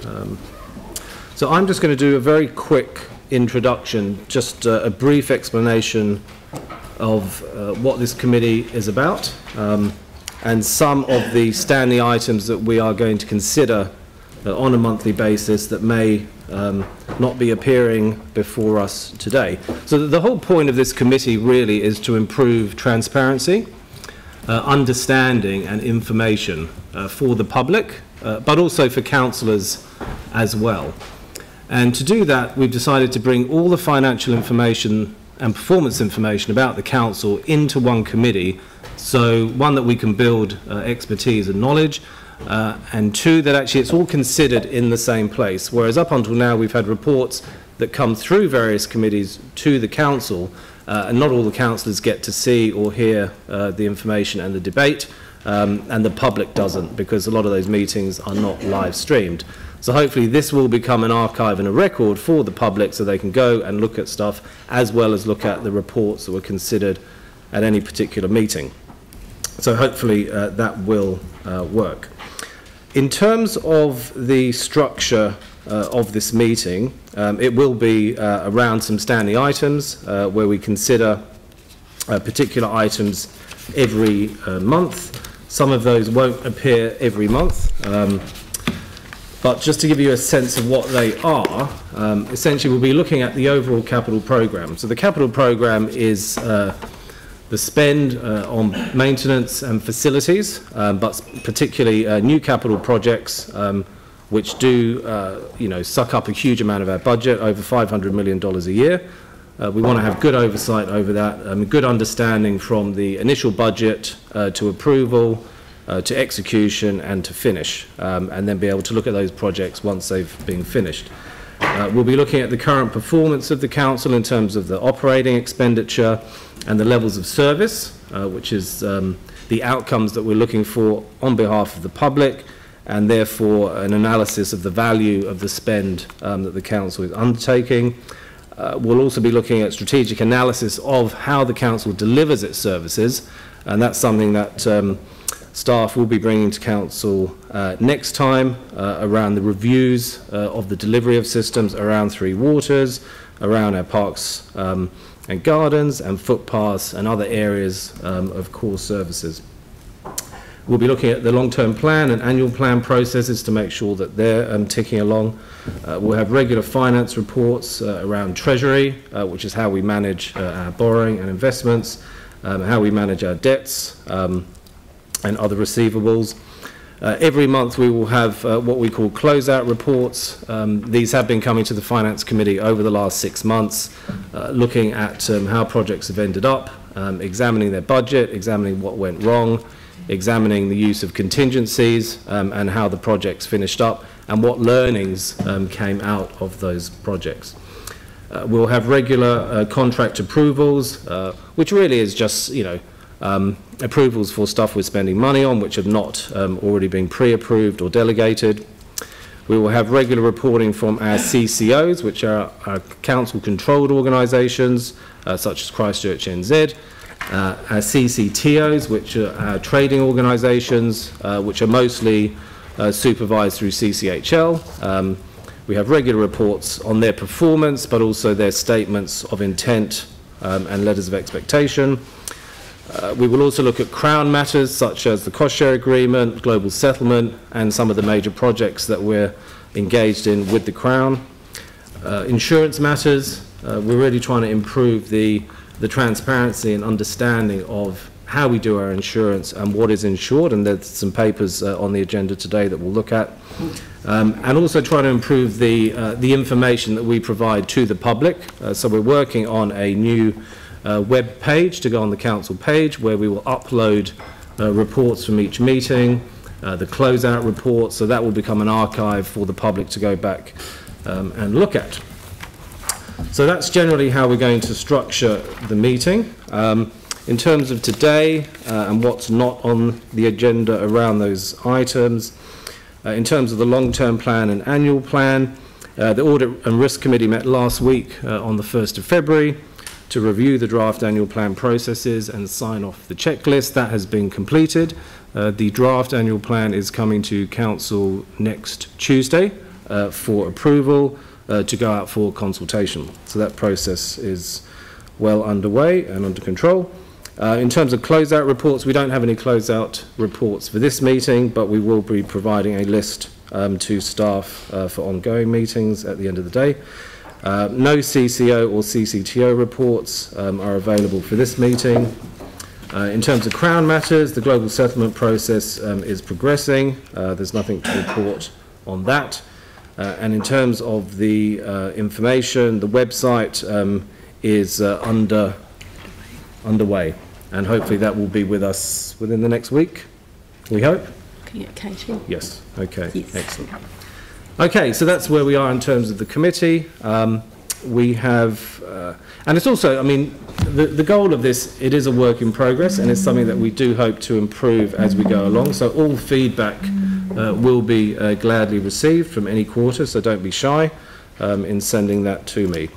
So I'm just going to do a very quick introduction, just a brief explanation of what this committee is about, and some of the standing items that we are going to consider on a monthly basis that may not be appearing before us today. So the whole point of this committee really is to improve transparency, understanding and information for the public, but also for councillors as well. And to do that, we've decided to bring all the financial information and performance information about the council into one committee, so one, that we can build expertise and knowledge, and two, that actually it's all considered in the same place, whereas up until now we've had reports that come through various committees to the council, and not all the councillors get to see or hear the information and the debate, and the public doesn't, because a lot of those meetings are not live streamed. So hopefully this will become an archive and a record for the public, so they can go and look at stuff as well as look at the reports that were considered at any particular meeting. So hopefully that will work. In terms of the structure of this meeting, it will be around some standing items where we consider particular items every month. Some of those won't appear every month. But just to give you a sense of what they are, essentially we'll be looking at the overall capital programme. So the capital programme is the spend on maintenance and facilities, but particularly new capital projects, which do suck up a huge amount of our budget, over $500 million a year. We want to have good oversight over that, good understanding from the initial budget to approval, to execution and to finish, and then be able to look at those projects once they've been finished. We'll be looking at the current performance of the council in terms of the operating expenditure and the levels of service, which is the outcomes that we're looking for on behalf of the public, and therefore an analysis of the value of the spend that the council is undertaking. We'll also be looking at strategic analysis of how the council delivers its services, and that's something that staff will be bringing to council next time, around the reviews of the delivery of systems around Three Waters, around our parks and gardens and footpaths and other areas of core services. We'll be looking at the long-term plan and annual plan processes to make sure that they're ticking along. We'll have regular finance reports around treasury, which is how we manage our borrowing and investments, how we manage our debts, and other receivables. Every month we will have what we call closeout reports. These have been coming to the Finance Committee over the last 6 months, looking at how projects have ended up, examining their budget, examining what went wrong, examining the use of contingencies, and how the projects finished up, and what learnings came out of those projects. We'll have regular contract approvals, which really is just, approvals for stuff we're spending money on, which have not already been pre-approved or delegated. We will have regular reporting from our CCOs, which are our council-controlled organisations, such as Christchurch NZ, our CCTOs, which are our trading organisations, which are mostly supervised through CCHL. We have regular reports on their performance, but also their statements of intent and letters of expectation. We will also look at Crown matters such as the cost share agreement, global settlement, and some of the major projects that we're engaged in with the Crown. Insurance matters, we're really trying to improve the transparency and understanding of how we do our insurance and what is insured, and there's some papers on the agenda today that we'll look at. And also try to improve the information that we provide to the public. So we're working on a new web page to go on the council page, where we will upload reports from each meeting, the closeout reports, so that will become an archive for the public to go back and look at. So that's generally how we're going to structure the meeting. In terms of today and what's not on the agenda around those items, in terms of the long-term plan and annual plan, the Audit and Risk Committee met last week on the 1st of February to review the draft annual plan processes and sign off the checklist. That has been completed. The draft annual plan is coming to council next Tuesday for approval to go out for consultation. So that process is well underway and under control. In terms of closeout reports, we don't have any closeout reports for this meeting, but we will be providing a list to staff for ongoing meetings at the end of the day. No CCO or CCTO reports are available for this meeting. In terms of Crown matters, the global settlement process is progressing. There's nothing to report on that. And in terms of the information, the website is underway. And hopefully that will be with us within the next week, we hope. Can you get Katie? Yes, okay, Yes. excellent. Okay, so that's where we are in terms of the committee. We have, and it's also, I mean, the goal of this, it is a work in progress, and it's something that we do hope to improve as we go along. So all feedback will be gladly received from any quarter, so don't be shy in sending that to me.